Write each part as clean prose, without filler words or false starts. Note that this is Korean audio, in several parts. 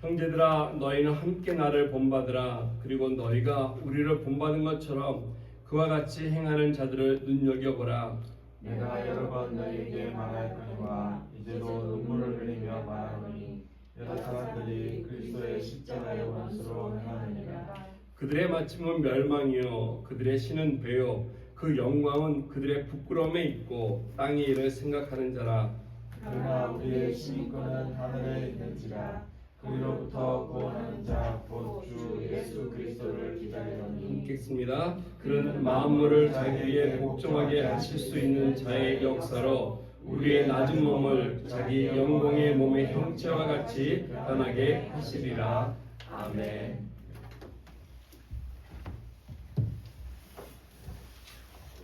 형제들아 너희는 함께 나를 본받으라. 그리고 너희가 우리를 본받은 것처럼 그와 같이 행하는 자들을 눈여겨보라. 내가 여러 번 너희에게 말하였거니와 이제도 눈물을 흘리며 말하노니 여러 사람들이 그리스도의 십자가의 원수로 행하느니라. 그들의 마침은 멸망이요 그들의 신은 배요 그 영광은 그들의 부끄러움에 있고 땅의 일을 생각하는 자라. 그러나 우리의 신권은 하늘에 있는지라. 그리로부터 구원하는 자 곧 주 예수 그리스도를 기다리노니. 읽겠습니다. 그는 만물을 자기 위에 복종하게 하실 수 있는 자의 역사로 우리의 낮은 몸을 자기 영광의 몸의 형체와 같이 변하게 하시리라. 아멘.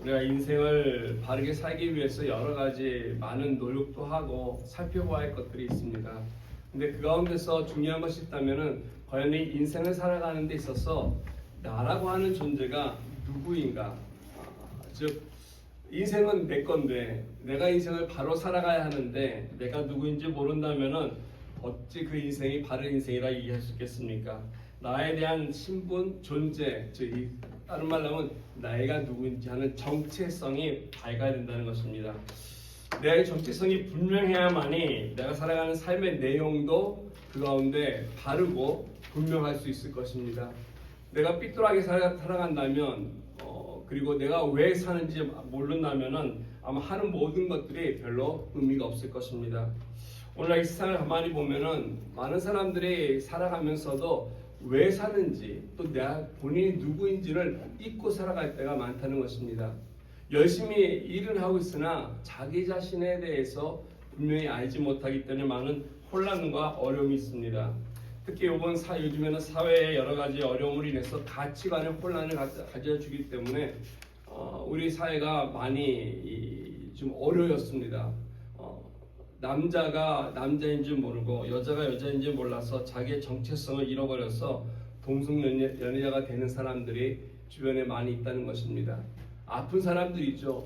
우리가 인생을 바르게 살기 위해서 여러 가지 많은 노력도 하고 살펴봐야 할 것들이 있습니다. 근데 그 가운데서 중요한 것이 있다면은 과연 이 인생을 살아가는 데 있어서 나라고 하는 존재가 누구인가? 즉 인생은 내 건데 내가 인생을 바로 살아가야 하는데 내가 누구인지 모른다면은 어찌 그 인생이 바른 인생이라 얘기할 수 있겠습니까? 나에 대한 신분, 존재, 즉 다른 말로 하면 나이가 누구인지 하는 정체성이 밝아야 된다는 것입니다. 내 정체성이 분명해야만이 내가 살아가는 삶의 내용도 그 가운데 바르고 분명할 수 있을 것입니다. 내가 삐뚤하게 살아간다면 그리고 내가 왜 사는지 모른다면은 아마 하는 모든 것들이 별로 의미가 없을 것입니다. 오늘 이 세상을 가만히 보면은 많은 사람들이 살아가면서도 왜 사는지 또 내가 본인이 누구인지를 잊고 살아갈 때가 많다는 것입니다. 열심히 일을 하고 있으나 자기 자신에 대해서 분명히 알지 못하기 때문에 많은 혼란과 어려움이 있습니다. 특히 요즘에는 사회의 여러 가지 어려움으로 인해서 가치관의 혼란을 가져주기 때문에 우리 사회가 많이 좀 어려웠습니다. 남자가 남자인 줄 모르고 여자가 여자인 줄 몰라서 자기의 정체성을 잃어버려서 동성연애자가 되는 사람들이 주변에 많이 있다는 것입니다. 아픈 사람들이 있죠.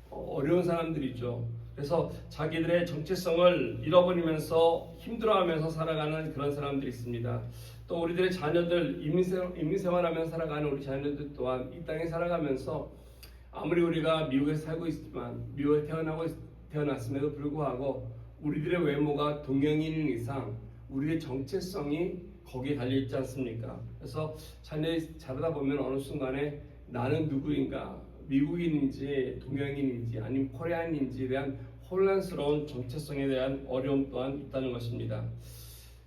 어려운 사람들이 있죠. 그래서 자기들의 정체성을 잃어버리면서 힘들어하면서 살아가는 그런 사람들이 있습니다. 또 우리들의 자녀들 이민생활하면서 살아가는 우리 자녀들 또한 이 땅에 살아가면서 아무리 우리가 미국에 살고 있지만 미국에 태어났음에도 불구하고 우리들의 외모가 동양인인 이상 우리의 정체성이 거기에 달려있지 않습니까? 그래서 자녀들이 자라다 보면 어느 순간에 나는 누구인가, 미국인인지 동양인인지 아니면 코리안인지에 대한 혼란스러운 정체성에 대한 어려움 또한 있다는 것입니다.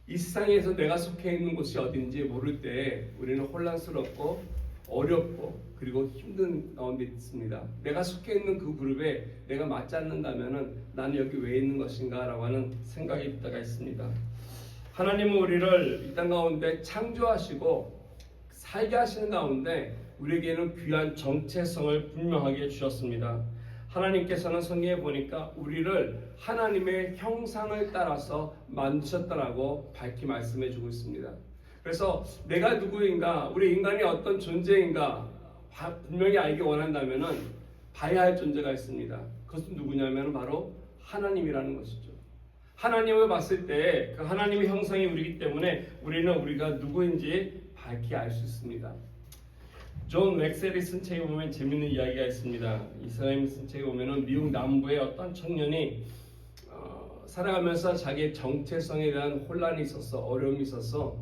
이 세상에서 내가 속해 있는 곳이 어딘지 모를 때 우리는 혼란스럽고 어렵고 그리고 힘든 가운데 있습니다. 내가 속해 있는 그 그룹에 내가 맞지 않는다면은 나는 여기 왜 있는 것인가 라고 하는 생각이 들 때가 있습니다. 하나님은 우리를 이 땅 가운데 창조하시고 살게 하시는 가운데 우리에게는 귀한 정체성을 분명하게 주셨습니다. 하나님께서는 성경에 보니까 우리를 하나님의 형상을 따라서 만드셨다라고 밝히 말씀해 주고 있습니다. 그래서 내가 누구인가, 우리 인간이 어떤 존재인가 분명히 알기 원한다면은 봐야 할 존재가 있습니다. 그것은 누구냐면 바로 하나님이라는 것이죠. 하나님을 봤을 때 그 하나님의 형상이 우리이기 때문에 우리는 우리가 누구인지 밝히 알 수 있습니다. 존 맥셀이 쓴 책에 보면 재밌는 이야기가 있습니다. 이 사람이 쓴 책에 보면은 미국 남부의 어떤 청년이 살아가면서 자기의 정체성에 대한 혼란이 있어서 어려움이 있어서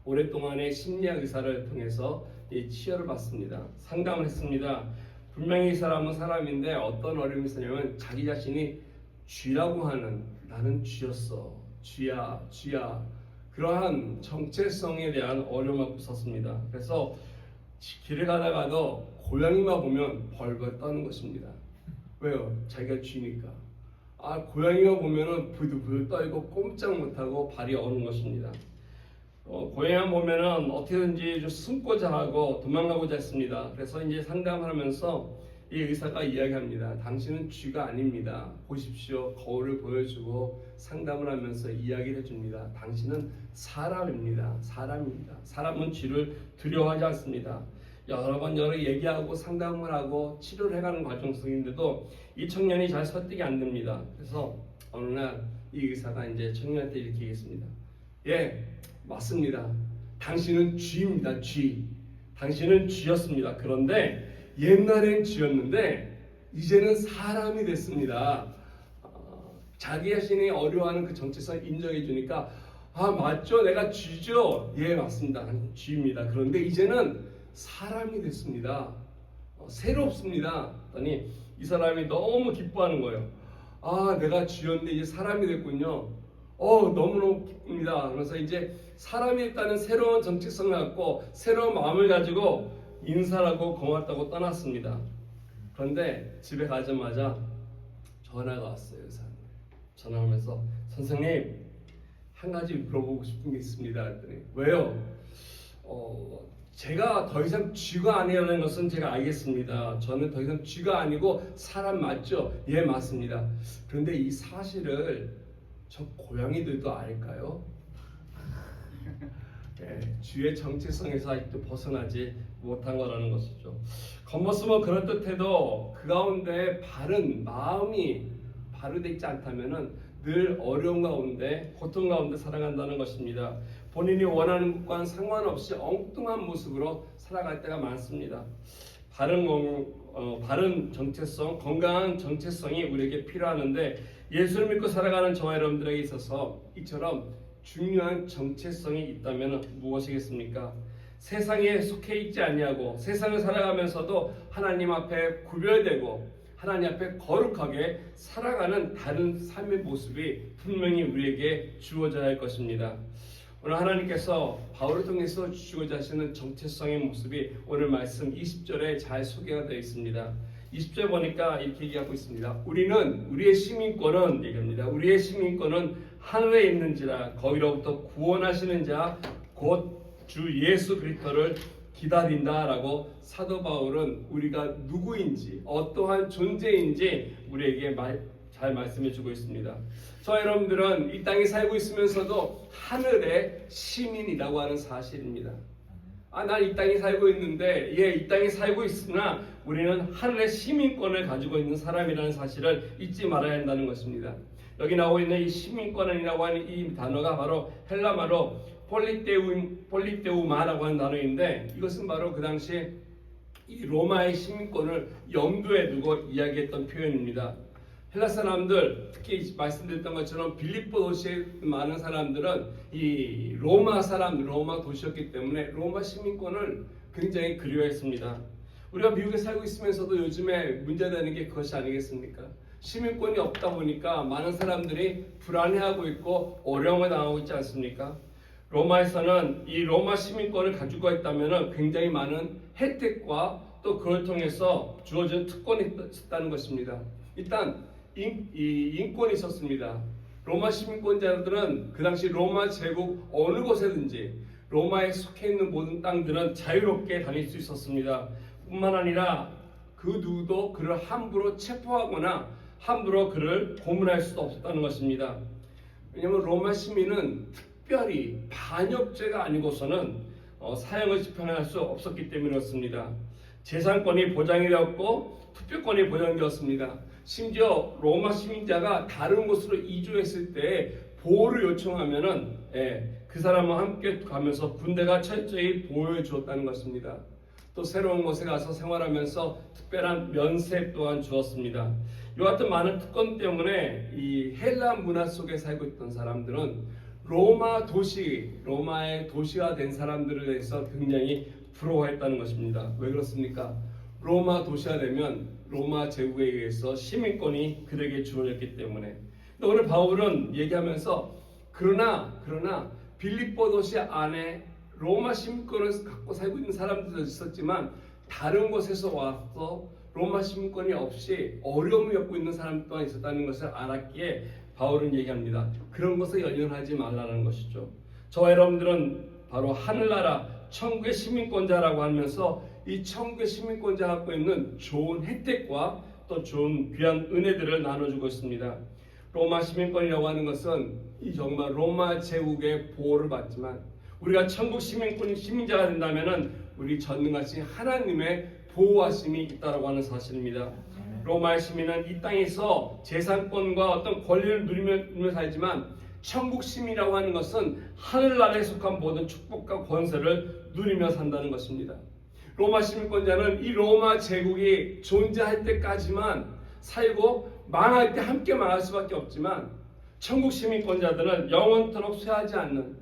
오랫동안의 심리학 의사를 통해서 치료를 받습니다. 상담을 했습니다. 분명히 이 사람은 사람인데 어떤 어려움이 있었냐면 자기 자신이 쥐라고 하는 나는 쥐였어. 쥐야. 그러한 정체성에 대한 어려움을 갖고 있었습니다. 그래서 길을 가다가도 고양이만 보면 벌벌 떠는 것입니다. 왜요? 자기가 쥐니까. 고양이만 보면은 부들부들 떨고 꼼짝 못하고 발이 어는 것입니다. 고양이만 보면은 어떻게든지 좀 숨고자 하고 도망가고자 했습니다. 그래서 이제 상담을 하면서 이 의사가 이야기합니다. 당신은 쥐가 아닙니다. 보십시오. 거울을 보여주고 상담을 하면서 이야기를 해줍니다. 당신은 사람입니다. 사람은 쥐를 두려워하지 않습니다. 여러 번 얘기하고 상담을 하고 치료를 해가는 과정 속인데도 이 청년이 잘 설득이 안 됩니다. 그래서 어느 날 이 의사가 이제 청년한테 이렇게 얘기했습니다. 예, 맞습니다. 당신은 쥐입니다. 쥐. 당신은 쥐였습니다. 그런데 옛날엔 쥐였는데 이제는 사람이 됐습니다. 자기 자신이 어려워하는 그 정체성 인정해 주니까 아 맞죠, 내가 쥐죠. 예, 맞습니다. 쥐입니다. 그런데 이제는 사람이 됐습니다. 새롭습니다. 그랬더니 이 사람이 너무 기뻐하는 거예요. 아, 내가 쥐였는데 이제 사람이 됐군요. 너무너무 기쁩니다. 그래서 이제 사람이 됐다는 새로운 정체성을 갖고 새로운 마음을 가지고 인사를 하고 고맙다고 떠났습니다. 그런데 집에 가자마자 전화가 왔어요. 의사님. 전화하면서 선생님, 한 가지 물어보고 싶은 게 있습니다. 그랬더니 왜요? 제가 더 이상 쥐가 아니라는 것은 제가 알겠습니다. 저는 더 이상 쥐가 아니고 사람 맞죠? 예, 맞습니다. 그런데 이 사실을 저 고양이들도 알까요? 예, 쥐의 정체성에서 아직도 벗어나지 못한 거라는 것이죠. 겉모습은 그럴듯해도 그 가운데 바른 마음이 바르되어 있지 않다면은 늘 어려움 가운데 고통 가운데 살아간다는 것입니다. 본인이 원하는 것과는 상관없이 엉뚱한 모습으로 살아갈 때가 많습니다. 바른 정체성, 건강한 정체성이 우리에게 필요하는데 예수를 믿고 살아가는 저와 여러분들에게 있어서 이처럼 중요한 정체성이 있다면 무엇이겠습니까? 세상에 속해 있지 아니하고 세상을 살아가면서도 하나님 앞에 구별되고 하나님 앞에 거룩하게 살아가는 다른 삶의 모습이 분명히 우리에게 주어져야 할 것입니다. 오늘 하나님께서 바울을 통해서 주시고자 하시는 정체성의 모습이 오늘 말씀 20절에 잘 소개가 되어 있습니다. 20절 보니까 이렇게 얘기하고 있습니다. 우리의 시민권은 얘기합니다. 우리의 시민권은 하늘에 있는지라 거기로부터 구원하시는 자 곧 주 예수 그리스도를 기다린다라고 사도 바울은 우리가 누구인지 어떠한 존재인지 우리에게 잘 말씀해 주고 있습니다. 저 여러분들은 이 땅에 살고 있으면서도 하늘의 시민이라고 하는 사실입니다. 난 이 땅에 살고 있는데 이 땅에 살고 있으나 우리는 하늘의 시민권을 가지고 있는 사람이라는 사실을 잊지 말아야 한다는 것입니다. 여기 나오고 있는 이 시민권이라고 하는 이 단어가 바로 헬라말로 폴리테우마라고 하는 단어인데 이것은 바로 그 당시에 이 로마의 시민권을 염두에 두고 이야기했던 표현입니다. 헬라 사람들, 특히 말씀드렸던 것처럼 빌립보 도시에 많은 사람들은 이 로마 도시였기 때문에 로마 시민권을 굉장히 그리워했습니다. 우리가 미국에 살고 있으면서도 요즘에 문제되는 게 그것이 아니겠습니까? 시민권이 없다 보니까 많은 사람들이 불안해하고 있고 어려움을 당하고 있지 않습니까? 로마에서는 이 로마 시민권을 가지고 있다면 굉장히 많은 혜택과 또 그걸 통해서 주어진 특권이 있었다는 것입니다. 일단 인권이 있었습니다. 로마 시민권자들은 그 당시 로마 제국 어느 곳에든지 로마에 속해 있는 모든 땅들은 자유롭게 다닐 수 있었습니다. 뿐만 아니라 그 누구도 그를 함부로 체포하거나 함부로 그를 고문할 수도 없었다는 것입니다. 왜냐하면 로마 시민은 특별히 반역죄가 아니고서는 사형을 집행할 수 없었기 때문이었습니다. 재산권이 보장이 되었고 투표권이 보장되었습니다. 심지어 로마 시민자가 다른 곳으로 이주했을 때 보호를 요청하면은 그 사람과 함께 가면서 군대가 철저히 보호해 주었다는 것입니다. 또 새로운 곳에 가서 생활하면서 특별한 면세 또한 주었습니다. 이와 같은 많은 특권 때문에 이 헬라 문화 속에 살고 있던 사람들은 로마의 도시가 된 사람들에 대해서 굉장히 부러워했다는 것입니다. 왜 그렇습니까? 로마 도시가 되면 로마 제국에 의해서 시민권이 그들에게 주어졌기 때문에. 근데 오늘 바울은 얘기하면서 그러나 빌립보 도시 안에 로마 시민권을 갖고 살고 있는 사람들도 있었지만 다른 곳에서 와서 로마 시민권이 없이 어려움을 겪고 있는 사람 또한 있었다는 것을 알았기에 바울은 얘기합니다. 그런 것을 연연하지 말라는 것이죠. 저와 여러분들은 바로 하늘나라 천국의 시민권자라고 하면서 이 천국의 시민권자 갖고 있는 좋은 혜택과 또 좋은 귀한 은혜들을 나눠주고 있습니다. 로마 시민권이라고 하는 것은 이 정말 로마 제국의 보호를 받지만 우리가 천국 시민자가 된다면은 우리 전능하신 하나님의 보호하심이 있다라고 하는 사실입니다. 로마의 시민은 이 땅에서 재산권과 어떤 권리를 누리며 살지만 천국 시민이라고 하는 것은 하늘나라에 속한 모든 축복과 권세를 누리며 산다는 것입니다. 로마 시민권자는 이 로마 제국이 존재할 때까지만 살고 망할 때 함께 망할 수밖에 없지만, 천국 시민권자들은 영원토록 쇠하지 않는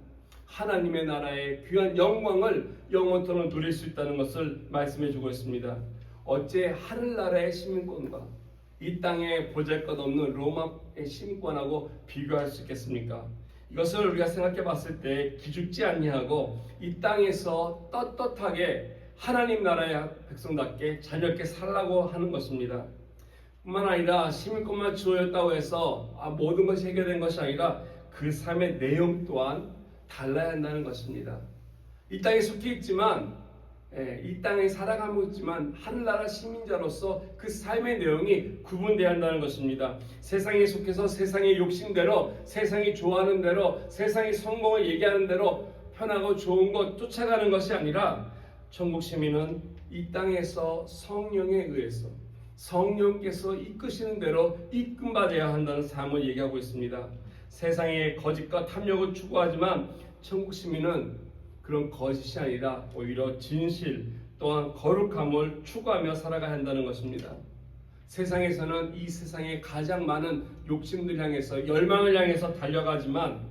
하나님의 나라의 귀한 영광을 영원토록 누릴 수 있다는 것을 말씀해 주고 있습니다. 어째 하늘나라의 시민권과 이 땅에 보잘것없는 로마의 시민권하고 비교할 수 있겠습니까? 이것을 우리가 생각해 봤을 때 기죽지 아니하고 이 땅에서 떳떳하게 하나님 나라의 백성답게 자녀께 살라고 하는 것입니다. 뿐만 아니라 시민권만 주어졌다고 해서 모든 것이 해결된 것이 아니라 그 삶의 내용 또한 달라야 한다는 것입니다. 이 땅에 속해 있지만, 이 땅에 살아가고 있지만 하늘나라 시민자로서 그 삶의 내용이 구분되어야 한다는 것입니다. 세상에 속해서 세상의 욕심대로, 세상이 좋아하는 대로, 세상이 성공을 얘기하는 대로 편하고 좋은 것 쫓아가는 것이 아니라, 천국 시민은 이 땅에서 성령에 의해서 성령께서 이끄시는 대로 이끌받아야 한다는 삶을 얘기하고 있습니다. 세상의 거짓과 탐욕을 추구하지만 천국 시민은 그런 거짓이 아니라 오히려 진실 또한 거룩함을 추구하며 살아가야 한다는 것입니다. 세상에서는 이 세상에 가장 많은 욕심들 향해서, 열망을 향해서 달려가지만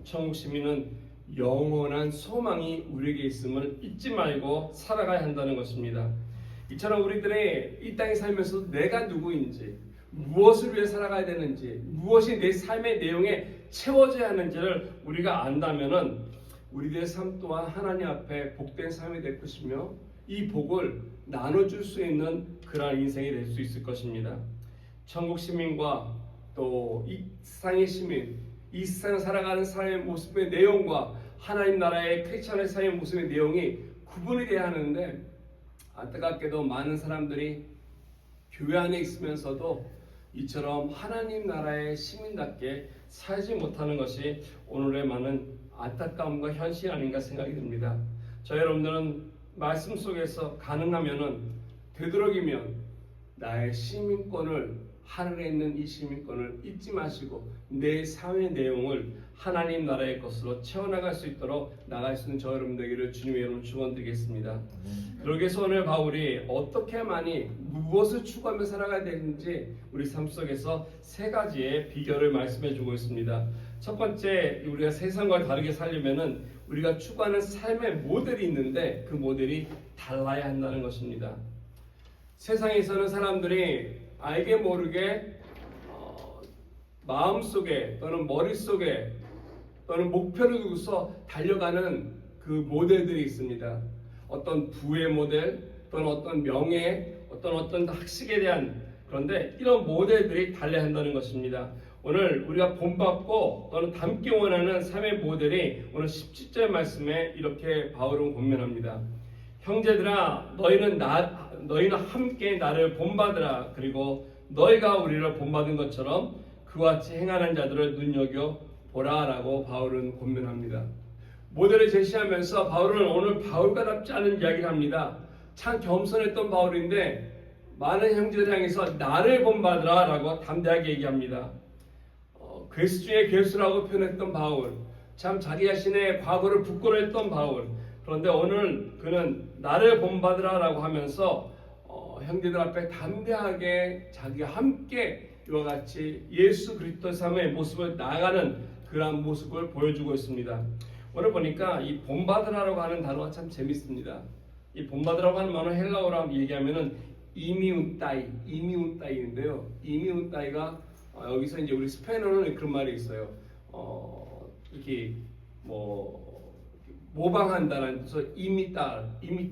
천국 시민은 영원한 소망이 우리에게 있음을 잊지 말고 살아가야 한다는 것입니다. 이처럼 우리들의 이 땅에 살면서 내가 누구인지, 무엇을 위해 살아가야 되는지, 무엇이 내 삶의 내용에 채워져야 하는지를 우리가 안다면은 우리들의 삶 또한 하나님 앞에 복된 삶이 될 것이며 이 복을 나눠줄 수 있는 그러한 인생이 될 수 있을 것입니다. 천국 시민과 또 이 세상의 시민, 이 세상 살아가는 삶의 모습의 내용과 하나님 나라의 크리스천의 삶의 모습의 내용이 구분이 돼야 하는데, 안타깝게도 많은 사람들이 교회 안에 있으면서도 이처럼 하나님 나라의 시민답게 살지 못하는 것이 오늘의 많은 안타까움과 현실이 아닌가 생각이 듭니다. 저 여러분들은 말씀 속에서 가능하면은 되도록이면 나의 시민권을, 하늘에 있는 이 시민권을 잊지 마시고 내 삶의 내용을 하나님 나라의 것으로 채워나갈 수 있도록 나갈 수 있는 저 여러분들에게 주님의 이름으로 축원드리겠습니다. 그러기 위해서 오늘 바울이 어떻게 많이 무엇을 추구하며 살아가야 되는지 우리 삶 속에서 세 가지의 비결을 말씀해 주고 있습니다. 첫 번째, 우리가 세상과 다르게 살려면은 우리가 추구하는 삶의 모델이 있는데 그 모델이 달라야 한다는 것입니다. 세상에서는 사람들이 알게 모르게 마음속에 또는 머릿속에 또는 목표를 두고서 달려가는 그 모델들이 있습니다. 어떤 부의 모델 또는 어떤 명예, 어떤 학식에 대한, 그런데 이런 모델들이 달려야 한다는 것입니다. 오늘 우리가 본받고 또는 닮기 원하는 삶의 모델이 오늘 17절 말씀에 이렇게 바울은 권면합니다. 형제들아, 너희는 함께 나를 본받으라. 그리고 너희가 우리를 본받은 것처럼 그와 같이 행하는 자들을 눈여겨보라라고 바울은 권면합니다. 모델을 제시하면서 바울은 오늘 바울과답지 않은 이야기를 합니다. 참 겸손했던 바울인데 많은 형제들 향해서 나를 본받으라라고 담대하게 얘기합니다. 괴수 중에 괴수라고 표현했던 바울, 참 자기 자신의 과거를 부끄러워했던 바울. 그런데 오늘 그는 나를 본받으라라고 하면서 형제들 앞에 담대하게 자기가 함께 이와 같이 예수 그리스도의 삶의 모습을 나아가는 그러한 모습을 보여주고 있습니다. 오늘 보니까 이 본받으라고 하는 단어가 참 재밌습니다. 이 본받으라고 하는 말은 헬라어로 얘기하면은 이미운따이인데요. 이미운따이가 여기서 이제 우리 스페인어는 그런 말이 있어요. 이렇게 모방한다는 뜻에서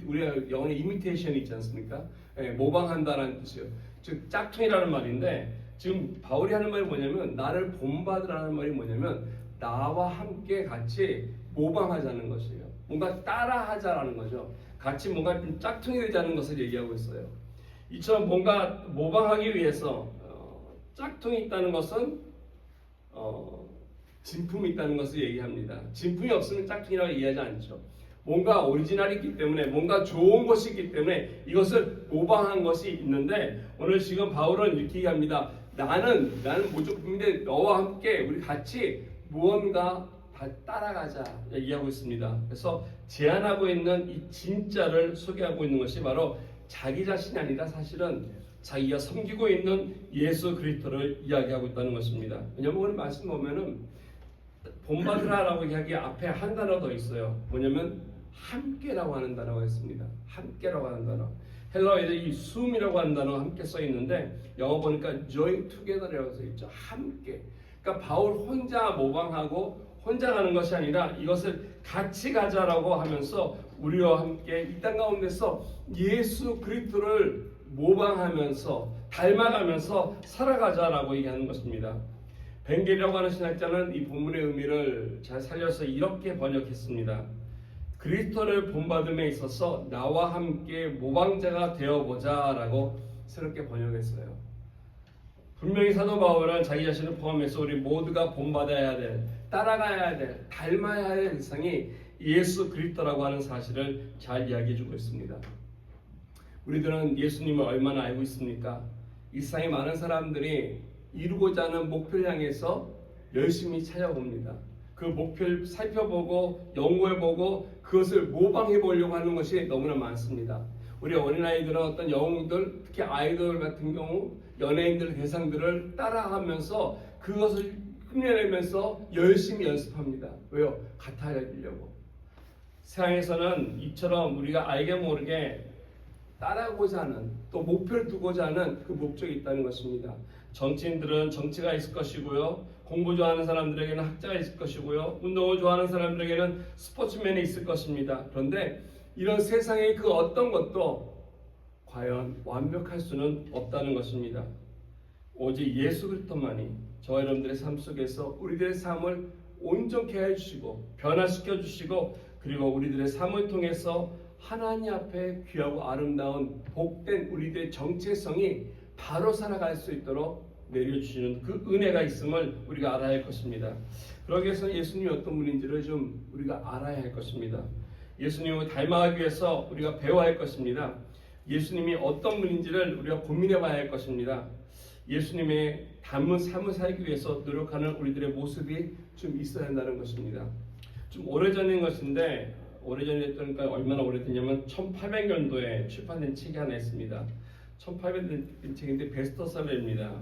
우리가 영어에 이미테이션이 있지 않습니까? 모방한다는 뜻이에요. 즉 짝퉁이라는 말인데, 지금 바울이 하는 말이 뭐냐면 나를 본받으라는 말이 뭐냐면 나와 함께 같이 모방하자는 것이에요. 뭔가 따라하자라는 거죠. 같이 뭔가 좀 짝퉁이 되자는 것을 얘기하고 있어요. 이처럼 뭔가 모방하기 위해서 짝퉁이 있다는 것은 진품이 있다는 것을 얘기합니다. 진품이 없으면 짝퉁이라고 얘기하지 않죠. 뭔가 오리지널이 있기 때문에, 뭔가 좋은 것이 있기 때문에 이것을 모방한 것이 있는데, 오늘 지금 바울은 이렇게 얘기합니다. 나는 무조건인데 너와 함께 우리 같이 무언가 다 따라가자 얘기하고 있습니다. 그래서 제안하고 있는 이 진짜를 소개하고 있는 것이 바로 자기 자신이 아니라 사실은 자기가 섬기고 있는 예수 그리스도를 이야기하고 있다는 것입니다. 왜냐하면 오늘 말씀 보면은 본받으라라고 이야기 앞에 한 단어 더 있어요. 뭐냐면 함께라고 하는 단어가 있습니다. 함께라고 하는 단어. 헬라어에도 이 숨이라고 하는 단어가 함께 써 있는데 영어 보니까 join together이라고 써 있죠. 함께. 그러니까 바울 혼자 모방하고 혼자 가는 것이 아니라 이것을 같이 가자라고 하면서 우리와 함께 이 땅 가운데서 예수 그리스도를 모방하면서 닮아가면서 살아가자라고 얘기하는 것입니다. 벤겔이라고 하는 신학자는 이 본문의 의미를 잘 살려서 이렇게 번역했습니다. 그리스도를 본받음에 있어서 나와 함께 모방자가 되어보자라고 새롭게 번역했어요. 분명히 사도 바울은 자기 자신을 포함해서 우리 모두가 본받아야 될, 따라가야 될, 닮아야 할 대상이 예수 그리스도라고 하는 사실을 잘 이야기해주고 있습니다. 우리들은 예수님을 얼마나 알고 있습니까? 이 세상에 많은 사람들이 이루고자 하는 목표를 향해서 열심히 찾아봅니다. 그 목표를 살펴보고 연구해보고 그것을 모방해 보려고 하는 것이 너무나 많습니다. 우리 어린아이들은 어떤 영웅들, 특히 아이돌 같은 경우 연예인들 대상들을 따라하면서 그것을 흉내내면서 열심히 연습합니다. 왜요? 같아지려고. 세상에서는 이처럼 우리가 알게 모르게 따라하고자 하는 또 목표를 두고자 하는 그 목적이 있다는 것입니다. 정치인들은 정치가 있을 것이고요. 공부 좋아하는 사람들에게는 학자가 있을 것이고요. 운동을 좋아하는 사람들에게는 스포츠맨이 있을 것입니다. 그런데 이런 세상의 그 어떤 것도 과연 완벽할 수는 없다는 것입니다. 오직 예수 그리스도만이 저와 여러분들의 삶 속에서 우리들의 삶을 온전케 해주시고 변화시켜 주시고 그리고 우리들의 삶을 통해서 하나님 앞에 귀하고 아름다운 복된 우리들의 정체성이 바로 살아갈 수 있도록 내려주시는 그 은혜가 있음을 우리가 알아야 할 것입니다. 그러기 위해서 예수님이 어떤 분인지를 좀 우리가 알아야 할 것입니다. 예수님을 닮아가기 위해서 우리가 배워야 할 것입니다. 예수님이 어떤 분인지를 우리가 고민해 봐야 할 것입니다. 예수님의 닮은 삶을 살기 위해서 노력하는 우리들의 모습이 좀 있어야 한다는 것입니다. 좀 오래전인 것인데 오래전이니까 얼마나 오래됐냐면 1800년도에 출판된 책이 하나 있습니다. 1800년 책인데 베스트셀러입니다.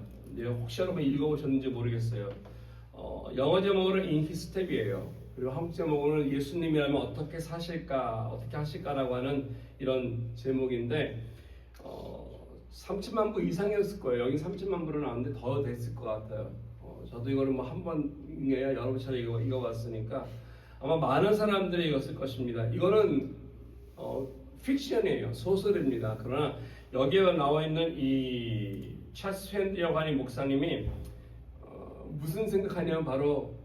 혹시 여러분 읽어보셨는지 모르겠어요. 영어 제목으로 In His Step이에요. 그리고 한국 제목으로는 예수님이라면 어떻게 사실까, 어떻게 하실까라고 하는 이런 제목인데 30만 부 이상이었을 거예요. 여기 30만 부는 나왔는데 더 됐을 것 같아요. 저도 이거를 뭐 한 번에 여러 차례 읽어봤으니까 아마 많은 사람들이 읽었을 것입니다. 이거는 픽션이에요. 소설입니다. 그러나 여기에 나와 있는 이 찰스 샌디라고 하는 목사님이 무슨 생각하냐면 바로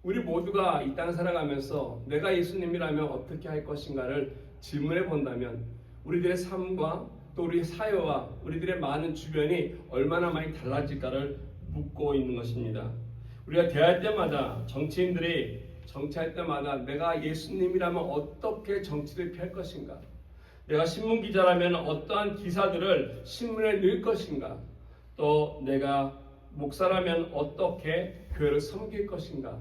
우리 모두가 이 땅을 살아가면서 내가 예수님이라면 어떻게 할 것인가를 질문해 본다면 우리들의 삶과 또 우리 사회와 우리들의 많은 주변이 얼마나 많이 달라질까를 묻고 있는 것입니다. 우리가 대할 때마다 정치인들이 정치할 때마다 내가 예수님이라면 어떻게 정치를 펼 것인가, 내가 신문기자라면 어떠한 기사들을 신문에 넣을 것인가, 또 내가 목사라면 어떻게 교회를 섬길 것인가,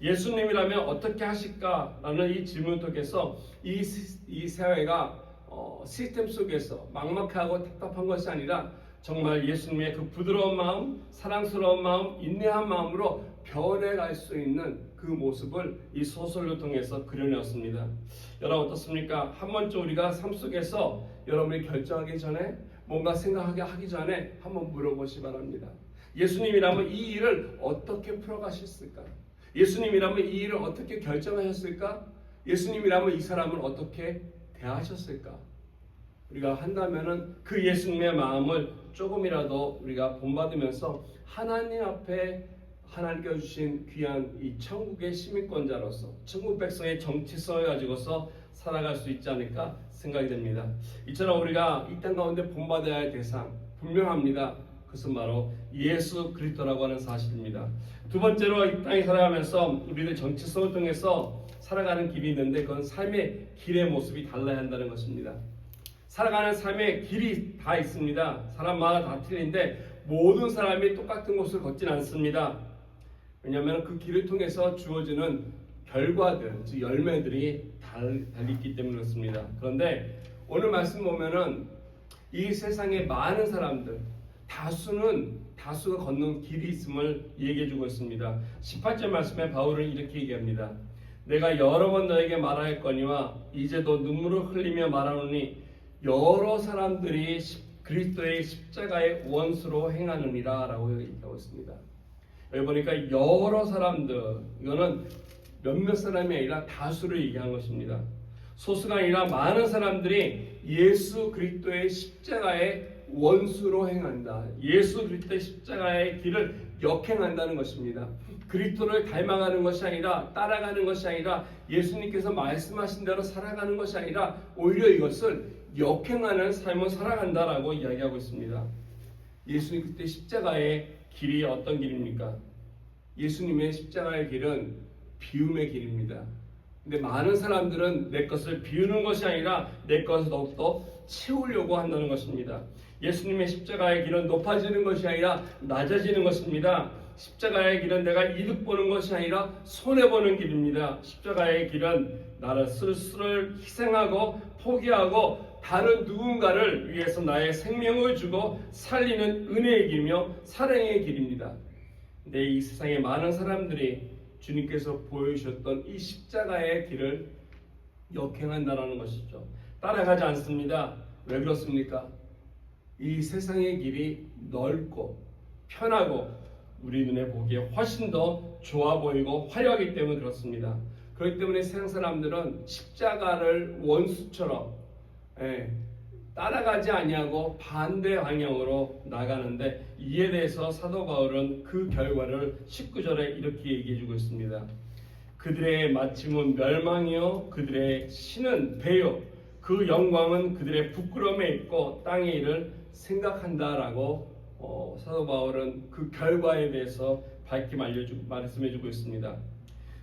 예수님이라면 어떻게 하실까라는 이 질문 속에서 이 사회가 시스템 속에서 막막하고 답답한 것이 아니라 정말 예수님의 그 부드러운 마음, 사랑스러운 마음, 인내한 마음으로 변해갈 수 있는 그 모습을 이 소설을 통해서 그려내었습니다. 여러분 어떻습니까? 한 번쯤 우리가 삶 속에서 여러분이 결정하기 전에 뭔가 생각하게 하기 전에 한번 물어보시 바랍니다. 예수님이라면 이 일을 어떻게 풀어가셨을까? 예수님이라면 이 일을 어떻게 결정하셨을까? 예수님이라면 이 사람을 어떻게 대하셨을까? 우리가 한다면은 그 예수님의 마음을 조금이라도 우리가 본받으면서 하나님 앞에 하나님께 주신 귀한 이 천국의 시민권자로서 천국 백성의 정체성을 가지고서 살아갈 수 있지 않을까 생각이 됩니다. 이처럼 우리가 이 땅 가운데 본받아야 할 대상 분명합니다. 그것은 바로 예수 그리스도라고 하는 사실입니다. 두 번째로 이 땅에 살아가면서 우리들 정체성을 통해서 살아가는 길이 있는데 그건 삶의 길의 모습이 달라야 한다는 것입니다. 살아가는 삶의 길이 다 있습니다. 사람마다 다 틀린데 모든 사람이 똑같은 곳을 걷진 않습니다. 왜냐하면 그 길을 통해서 주어지는 결과들, 즉 열매들이 달리기 때문에 그렇습니다. 그런데 오늘 말씀 보면은 이 세상에 많은 사람들, 다수가 걷는 길이 있음을 얘기해주고 있습니다. 18절 말씀에 바울은 이렇게 얘기합니다. 내가 여러 번 너에게 말하였거니와 이제도 눈물을 흘리며 말하노니 여러 사람들이 그리스도의 십자가의 원수로 행하느니라 라고 얘기하고 있습니다. 여기 보니까 여러 사람들, 이거는 몇몇 사람이 아니라 다수를 얘기한 것입니다. 소수가 아니라 많은 사람들이 예수 그리스도의 십자가의 원수로 행한다. 예수 그리스도의 십자가의 길을 역행한다는 것입니다. 그리스도를 닮아가는 것이 아니라 따라가는 것이 아니라 예수님께서 말씀하신 대로 살아가는 것이 아니라 오히려 이것을 역행하는 삶을 살아간다라고 이야기하고 있습니다. 예수님 그때 십자가의 길이 어떤 길입니까? 예수님의 십자가의 길은 비움의 길입니다. 근데 많은 사람들은 내 것을 비우는 것이 아니라 내 것을 더욱더 채우려고 한다는 것입니다. 예수님의 십자가의 길은 높아지는 것이 아니라 낮아지는 것입니다. 십자가의 길은 내가 이득 보는 것이 아니라 손해보는 길입니다. 십자가의 길은 나를 스스로를 희생하고 포기하고 다른 누군가를 위해서 나의 생명을 주고 살리는 은혜의 길이며 사랑의 길입니다. 근데 이 세상에 많은 사람들이 주님께서 보여주셨던 이 십자가의 길을 역행한다는 것이죠. 따라가지 않습니다. 왜 그렇습니까? 이 세상의 길이 넓고 편하고 우리 눈에 보기에 훨씬 더 좋아 보이고 화려하기 때문에 그렇습니다. 그렇기 때문에 세상 사람들은 십자가를 원수처럼 따라가지 아니하고 반대 방향으로 나가는데, 이에 대해서 사도 바울은 그 결과를 19절에 이렇게 얘기해주고 있습니다. 그들의 마침은 멸망이요 그들의 신은 배요 그 영광은 그들의 부끄러움에 있고 땅의 일을 생각한다라고 사도 바울은 그 결과에 대해서 밝게 말씀해주고 있습니다.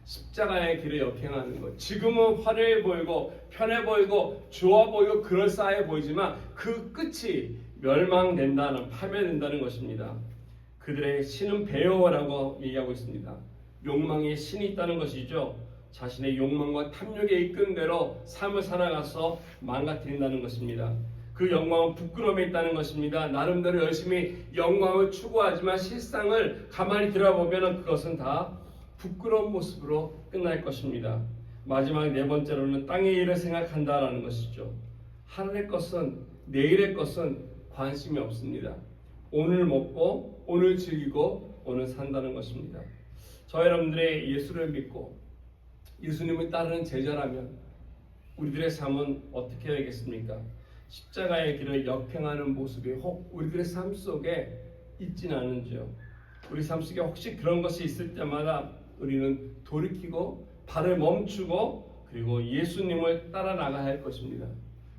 십자가의 길을 역행하는 것, 지금은 화려해 보이고 편해 보이고 좋아 보이고 그럴싸해 보이지만 그 끝이 멸망된다는, 파멸된다는 것입니다. 그들의 신은 배요라고 얘기하고 있습니다. 욕망의 신이 있다는 것이죠. 자신의 욕망과 탐욕에 이끈 대로 삶을 살아가서 망가뜨린다는 것입니다. 그 영광은 부끄러움에 있다는 것입니다. 나름대로 열심히 영광을 추구하지만 실상을 가만히 들어보면 그것은 다 부끄러운 모습으로 끝날 것입니다. 마지막 네 번째로는 땅의 일을 생각한다라는 것이죠. 하늘의 것은, 내일의 것은 관심이 없습니다. 오늘 먹고 오늘 즐기고 오늘 산다는 것입니다. 저 여러분들의 예수를 믿고 예수님을 따르는 제자라면 우리들의 삶은 어떻게 되겠습니까? 십자가의 길을 역행하는 모습이 혹 우리들의 삶 속에 있지는 않은지요? 우리 삶 속에 혹시 그런 것이 있을 때마다 우리는 돌이키고 발을 멈추고 그리고 예수님을 따라 나가야 할 것입니다.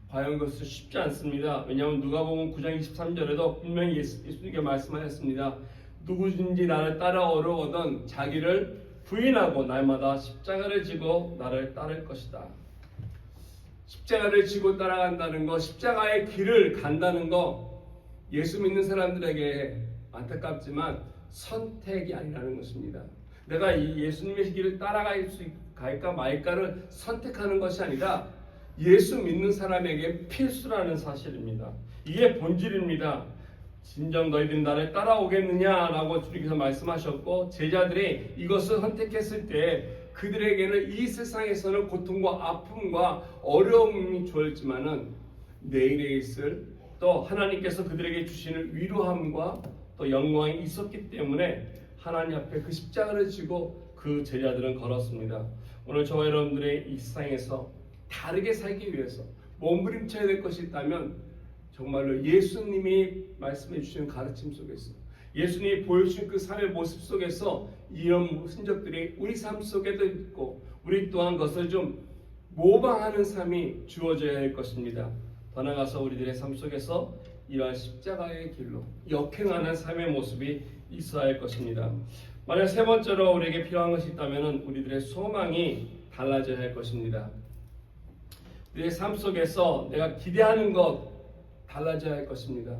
과연 그것은 쉽지 않습니다. 왜냐하면 누가복음 9장 23절에도 분명히 예수님께 말씀하셨습니다. 누구든지 나를 따라오려거든 자기를 부인하고 날마다 십자가를 지고 나를 따를 것이다. 십자가를 지고 따라간다는 것, 십자가의 길을 간다는 것, 예수 믿는 사람들에게 안타깝지만 선택이 아니라는 것입니다. 내가 이 예수님의 길을 따라갈까 말까를 선택하는 것이 아니라 예수 믿는 사람에게 필수라는 사실입니다. 이게 본질입니다. 진정 너희들이 나를 따라오겠느냐라고 주님께서 말씀하셨고, 제자들이 이것을 선택했을 때 그들에게는 이 세상에서는 고통과 아픔과 어려움이 주어졌지만은 내일에 있을 또 하나님께서 그들에게 주시는 위로함과 또 영광이 있었기 때문에 하나님 앞에 그 십자가를 지고 그 제자들은 걸었습니다. 오늘 저와 여러분들의 이 세상에서 다르게 살기 위해서 몸부림쳐야 될 것이 있다면 정말로 예수님이 말씀해 주시는 가르침 속에서, 예수님이 보여주신 그 삶의 모습 속에서 이런 흔적들이 우리 삶 속에도 있고 우리 또한 그것을 좀 모방하는 삶이 주어져야 할 것입니다. 더 나아가서 우리들의 삶 속에서 이러한 십자가의 길로 역행하는 삶의 모습이 있어야 할 것입니다. 만약 세 번째로 우리에게 필요한 것이 있다면 우리들의 소망이 달라져야 할 것입니다. 우리의 삶 속에서 내가 기대하는 것 달라져야 할 것입니다.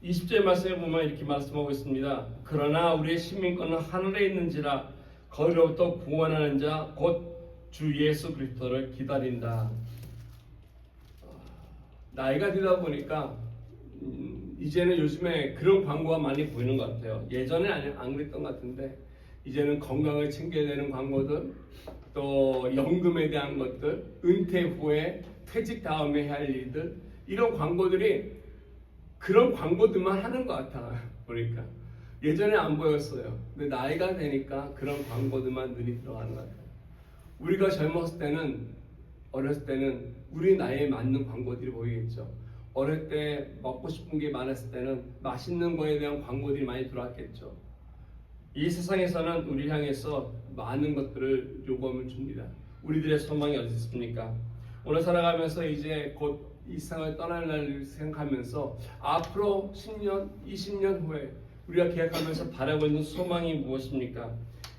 20절 말씀에 보면 이렇게 말씀하고 있습니다. 그러나 우리의 시민권은 하늘에 있는지라 거기로부터 구원하는 자 곧 주 예수 그리스도를 기다린다. 나이가 들다 보니까 이제는 요즘에 그런 광고가 많이 보이는 것 같아요. 예전에 안 그랬던 것 같은데 이제는 건강을 챙겨야 되는 광고들, 또 연금에 대한 것들, 은퇴 후에 퇴직 다음에 해야 할 일들, 이런 광고들이 그런 광고들만 하는 것 같아 보니까. 예전에 안 보였어요. 근데 나이가 되니까 그런 광고들만 눈이 들어가는 것 같아요. 우리가 젊었을 때는, 어렸을 때는 우리 나이에 맞는 광고들이 보이겠죠. 어릴 때 먹고 싶은 게 많았을 때는 맛있는 거에 대한 광고들이 많이 들어왔겠죠. 이 세상에서는 우리를 향해서 많은 것들을 요구함을 줍니다. 우리들의 소망이 어디 있습니까? 오늘 살아가면서 이제 곧 이 세상을 떠날 날을 생각하면서 앞으로 10년, 20년 후에 우리가 계획하면서 바라고 있는 소망이 무엇입니까?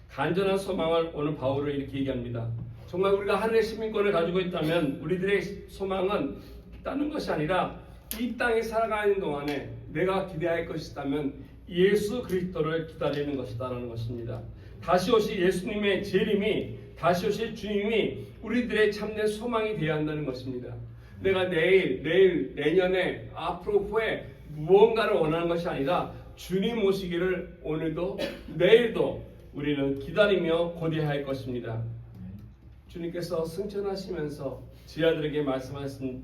간절한 소망을 오늘 바울은 이렇게 얘기합니다. 정말 우리가 하늘의 시민권을 가지고 있다면 우리들의 소망은 다른 것이 아니라 이 땅에 살아가는 동안에 내가 기대할 것이 있다면 예수 그리스도를 기다리는 것이다라는 것입니다. 다시 오실 예수님의 재림이, 다시 오실 주님이 우리들의 참된 소망이 되어야 한다는 것입니다. 내가 내일, 내년에, 앞으로 후에 무언가를 원하는 것이 아니라 주님 오시기를 오늘도 내일도 우리는 기다리며 고대해야 할 것입니다. 주님께서 승천하시면서 지하들에게 말씀하신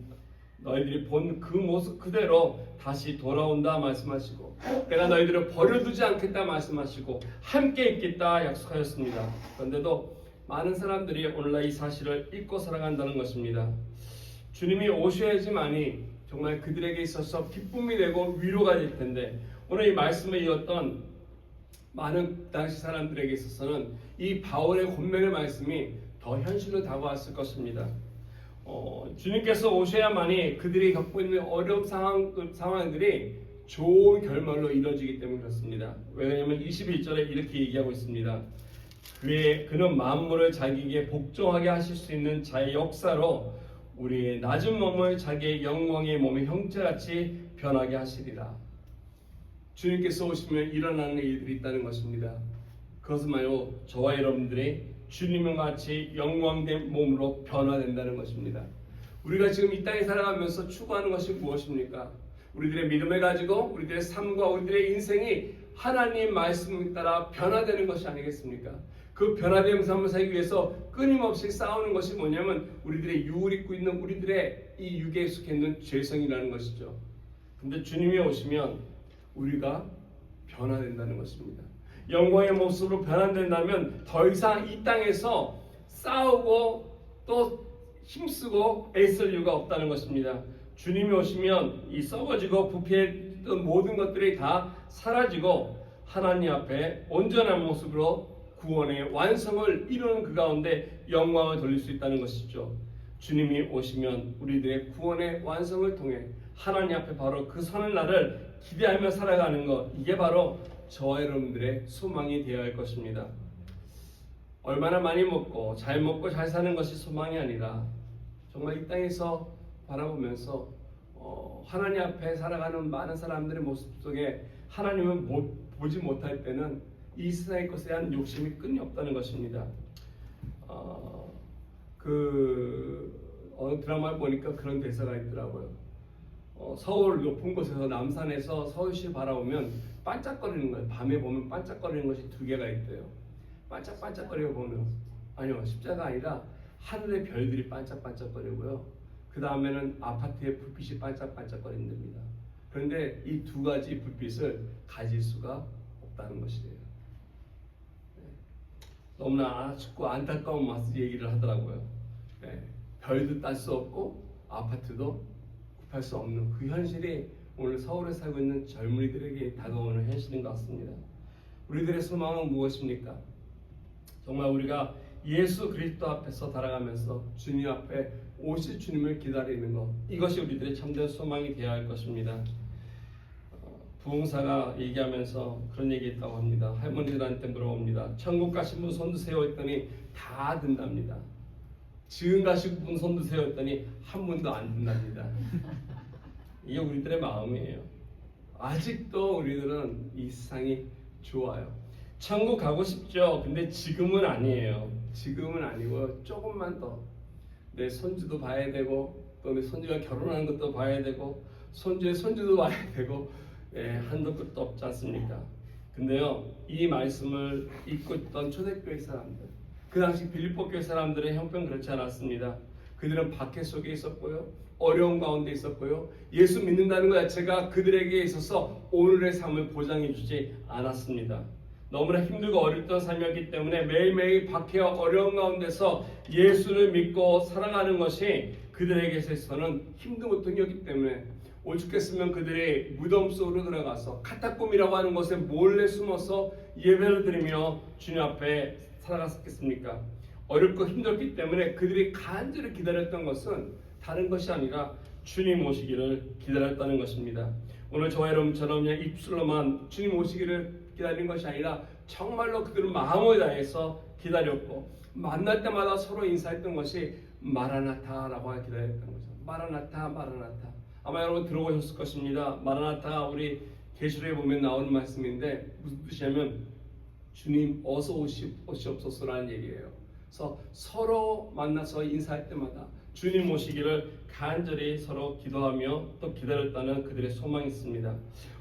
너희들이 본 그 모습 그대로 다시 돌아온다 말씀하시고 내가 너희들을 버려두지 않겠다 말씀하시고 함께 있겠다 약속하였습니다. 그런데도 많은 사람들이 오늘날 이 사실을 잊고 살아간다는 것입니다. 주님이 오셔야지만이 정말 그들에게 있어서 기쁨이 되고 위로가 될 텐데 오늘 이 말씀을 이었던 많은 당시 사람들에게 있어서는 이 바울의 권면의 말씀이 더 현실로 다가왔을 것입니다. 주님께서 오셔야만이 그들이 겪고 있는 어려운 상황들이 좋은 결말로 이루어지기 때문에 그렇습니다. 왜냐하면 21절에 이렇게 얘기하고 있습니다. 그는 만물을 자기에게 복종하게 하실 수 있는 자의 역사로 우리의 낮은 몸을 자기의 영광의 몸의 형체같이 변하게 하시리라. 주님께서 오시면 일어나는 일들이 있다는 것입니다. 그것은 말로 저와 여러분들이 주님과 같이 영광된 몸으로 변화된다는 것입니다. 우리가 지금 이 땅에 살아가면서 추구하는 것이 무엇입니까? 우리들의 믿음을 가지고 우리들의 삶과 우리들의 인생이 하나님 말씀에 따라 변화되는 것이 아니겠습니까? 그 변화된 삶을 살기 위해서 끊임없이 싸우는 것이 뭐냐면 우리들의 육을 입고 있는 우리들의 이 육에 속해 있는 죄성이라는 것이죠. 근데 주님이 오시면 우리가 변화된다는 것입니다. 영광의 모습으로 변화된다면 더 이상 이 땅에서 싸우고 또 힘쓰고 애쓸 이유가 없다는 것입니다. 주님이 오시면 이 썩어지고 부패했던 모든 것들이 다 사라지고 하나님 앞에 온전한 모습으로 구원의 완성을 이루는 그 가운데 영광을 돌릴 수 있다는 것이죠. 주님이 오시면 우리들의 구원의 완성을 통해 하나님 앞에 바로 그 선한 날을 기대하며 살아가는 것, 이게 바로 저와 여러분들의 소망이 되어야 할 것입니다. 얼마나 많이 먹고 잘 사는 것이 소망이 아니라 정말 이 땅에서 바라보면서 하나님 앞에 살아가는 많은 사람들의 모습 속에 하나님을 보지 못할 때는 이 세상의 것에 대한 욕심이 끈이 없다는 것입니다. 어느 드라마를 보니까 그런 대사가 있더라고요. 서울 높은 곳에서 남산에서 서울시 바라보면 반짝거리는 거예요. 밤에 보면 반짝거리는 것이 두 개가 있대요. 반짝반짝거리고 보면 아니요, 십자가 아니라 하늘의 별들이 반짝반짝거리고요. 그 다음에는 아파트의 불빛이 반짝반짝거린답니다. 그런데 이 두 가지 불빛을 가질 수가 없다는 것이에요. 너무나 아쉽고 안타까운 맛을 얘기를 하더라고요. 별도 딸 수 없고 아파트도 굽할 수 없는 그 현실이 오늘 서울에 살고 있는 젊은이들에게 다가오는 현실인 것 같습니다. 우리들의 소망은 무엇입니까? 정말 우리가 예수 그리스도 앞에서 달아가면서 주님 앞에 오실 주님을 기다리는 것, 이것이 우리들의 참된 소망이 되어야 할 것입니다. 부흥사가 얘기하면서 그런 얘기 했다고 합니다. 할머니들한테 물어봅니다. 천국 가신 분 손 드세요 했더니 다 든답니다. 지금 가신 분 손 드세요 했더니 한 분도 안 든답니다. 이게 우리들의 마음이에요. 아직도 우리들은 이 세상이 좋아요. 천국 가고 싶죠. 근데 지금은 아니에요. 지금은 아니고 조금만 더 내 손주도 봐야 되고 또 내 손주가 결혼하는 것도 봐야 되고 손주의 손주도 봐야 되고 한도 끝도 없지 않습니까? 근데요, 이 말씀을 읽고 있던 초대교회 사람들, 그 당시 빌립보 교회 사람들의 형편 그렇지 않았습니다. 그들은 박해 속에 있었고요, 어려운 가운데 있었고요, 예수 믿는다는 것 자체가 그들에게 있어서 오늘의 삶을 보장해 주지 않았습니다. 너무나 힘들고 어렵던 삶이었기 때문에 매일매일 박해와 어려운 가운데서 예수를 믿고 살아가는 것이 그들에게 있어서는 힘든 고통이었기 때문에 오죽했으면 그들이 무덤 속으로 들어가서 카타콤이라고 하는 곳에 몰래 숨어서 예배를 드리며 주님 앞에 살아갔겠습니까? 어렵고 힘들었기 때문에 그들이 간절히 기다렸던 것은 다른 것이 아니라 주님 오시기를 기다렸다는 것입니다. 오늘 저와 여러분처럼 그냥 입술로만 주님 오시기를 기다린 것이 아니라 정말로 그들은 마음을 다해서 기다렸고 만날 때마다 서로 인사했던 것이 마라나타라고 기다렸던 거죠. 마라나타, 마라나타. 아마 여러분 들어보셨을 것입니다. 마라나타가 우리 계시록에 보면 나오는 말씀인데 무슨 뜻이냐면 주님 어서 오시옵소서라는 얘기예요. 그래서 서로 만나서 인사할 때마다 주님 오시기를 간절히 서로 기도하며 또 기다렸다는 그들의 소망이 있습니다.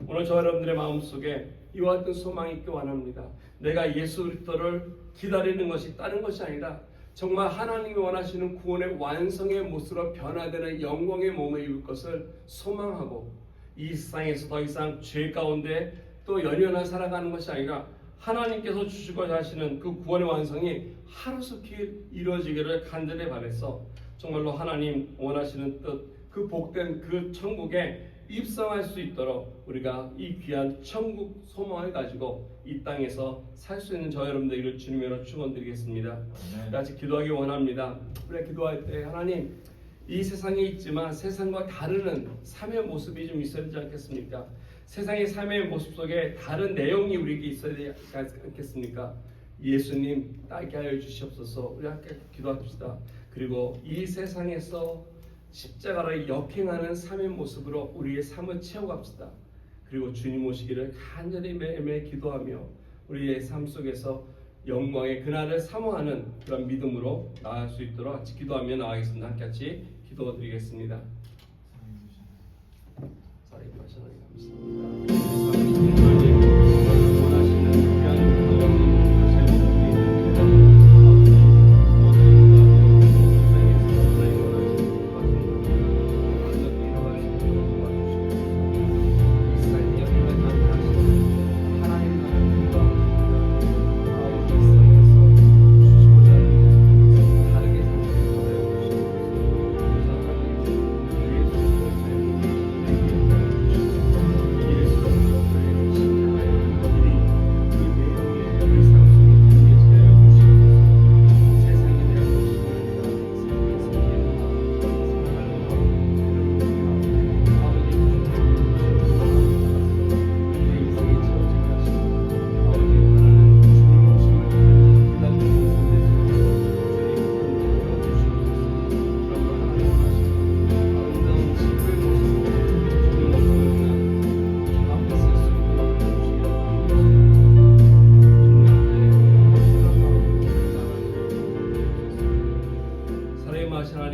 오늘 저 여러분들의 마음속에 이와 같은 소망이 있기 원합니다. 내가 예수 그리스도를 기다리는 것이 다른 것이 아니라 정말 하나님이 원하시는 구원의 완성의 모습으로 변화되는 영광의 몸을 입을 것을 소망하고 이 세상에서 더 이상 죄 가운데 또 연연하 살아가는 것이 아니라 하나님께서 주시고자 하시는 그 구원의 완성이 하루속히 이루어지기를 간절히 바라서 정말로 하나님 원하시는 뜻, 그 복된 그 천국에 입성할 수 있도록 우리가 이 귀한 천국 소망을 가지고 이 땅에서 살 수 있는 저 여러분들을 주님으로 축원드리겠습니다. 같이 기도하기 원합니다. 우리가 기도할 때 하나님 이 세상에 있지만 세상과 다른 삶의 모습이 좀 있어야 되지 않겠습니까? 세상의 삶의 모습 속에 다른 내용이 우리에게 있어야 되지 않겠습니까? 예수님 따르게 하여 주시옵소서. 우리 함께 기도합시다. 그리고 이 세상에서 십자가를 역행하는 삶의 모습으로 우리의 삶을 채워갑시다. 그리고 주님 오시기를 간절히 매일매일 기도하며 우리의 삶 속에서 영광의 그날을 사모하는 그런 믿음으로 나아갈 수 있도록 같이 기도하며 나아가겠습니다. 함께 같이 기도드리겠습니다.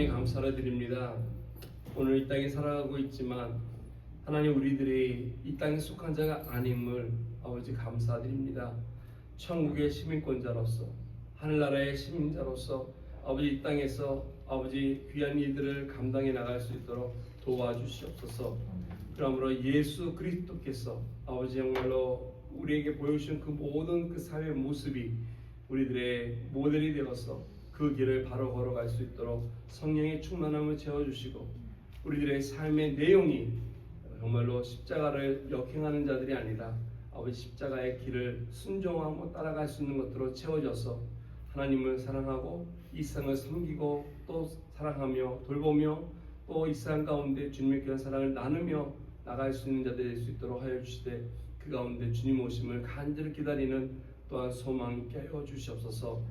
감사드립니다. 오늘 이 땅에 살아가고 있지만 하나님 우리들이 이 땅에 속한 자가 아님을 아버지 감사드립니다. 천국의 시민권자로서 하늘나라의 시민자로서 아버지 이 땅에서 아버지 귀한 일들을 감당해 나갈 수 있도록 도와주시옵소서. 그러므로 예수 그리스도께서 아버지 정말로 우리에게 보여주신 그 모든 그 삶의 모습이 우리들의 모델이 되어서 그 길을 바로 걸어갈 수 있도록 성령의 충만함을 채워주시고 우리들의 삶의 내용이 정말로 십자가를 역행하는 자들이 아니라 아버지 십자가의 길을 순종하고 따라갈 수 있는 것들로 채워져서 하나님을 사랑하고 이 세상을 섬기고 또 사랑하며 돌보며 또 이 세상 가운데 주님의 귀한 사랑을 나누며 나갈 수 있는 자들이 될 수 있도록 하여 주시되 그 가운데 주님 오심을 간절히 기다리는 또한 소망 있게 하여 주시옵소서.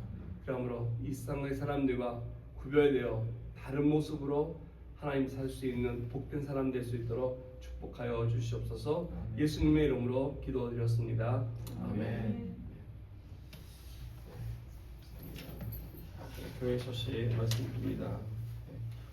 그러므로 이 세상의 사람들과 구별되어 다른 모습으로 하나님 살 수 있는 복된 사람 될 수 있도록 축복하여 주시옵소서. 예수님의 이름으로 기도드렸습니다. 아멘. 교회 소식 말씀드립니다.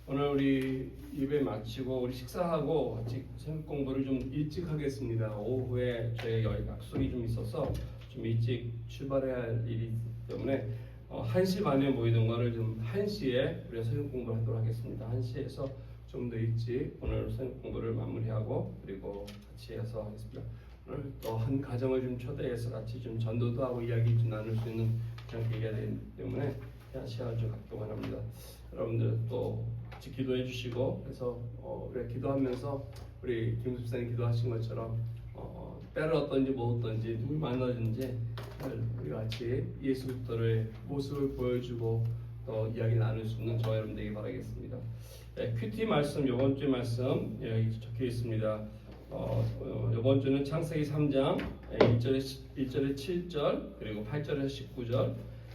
오늘 우리 예배 마치고 우리 식사하고 같이 새벽 공부를 좀 일찍 하겠습니다. 오후에 저희 약속이 좀 있어서 좀 일찍 출발해야 할 일이 있기 때문에 1시 반에 모이던 거를 좀 1시에 우리가 새벽 공부를 하도록 하겠습니다. 1시에서 좀 더 일찍 오늘 새벽 공부를 마무리하고 그리고 같이 해서 하겠습니다. 오늘 또 한 가정을 좀 초대해서 같이 좀 전도도 하고 이야기 좀 나눌 수 있는 그런 계기가 되기 때문에 그냥 시간을 좀 갖도록 합니다. 여러분들 또 같이 기도해 주시고 그래서 우리가 기도하면서 우리 김숙사님 기도하신 것처럼 때를 어떤지 뭐 어떤지 누굴 만나든지 우리 같이 예수 그리스도의 모습을 보여주고 또 이야기 나눌 수 있는 저와 여러분 되기 바라겠습니다. 큐티 말씀 이번 주 말씀 여기 적혀 있습니다. 이번 주는 창세기 3장 1절에 7절 그리고 8절에서 19절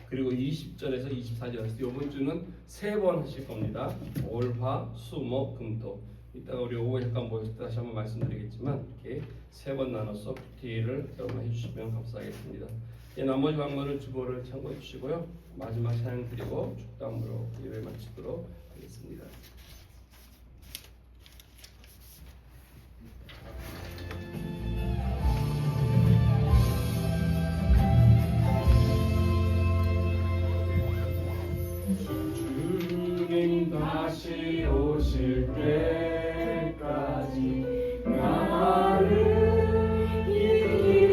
그리고 20절에서 24절에서 이번 주는 3번 하실 겁니다. 올, 화, 수, 목, 금, 토. 이따가 우리 오후에 잠깐 모였을 때 다시 한번 말씀드리겠지만 이렇게 3번 나눠서 큐티를 여러분 해주시면 감사하겠습니다. 나머지 방문은 주보를 참고해 주시고요. 마지막 찬양 드리고 축담으로 예배 마치도록 하겠습니다. 주님 다시 오실 때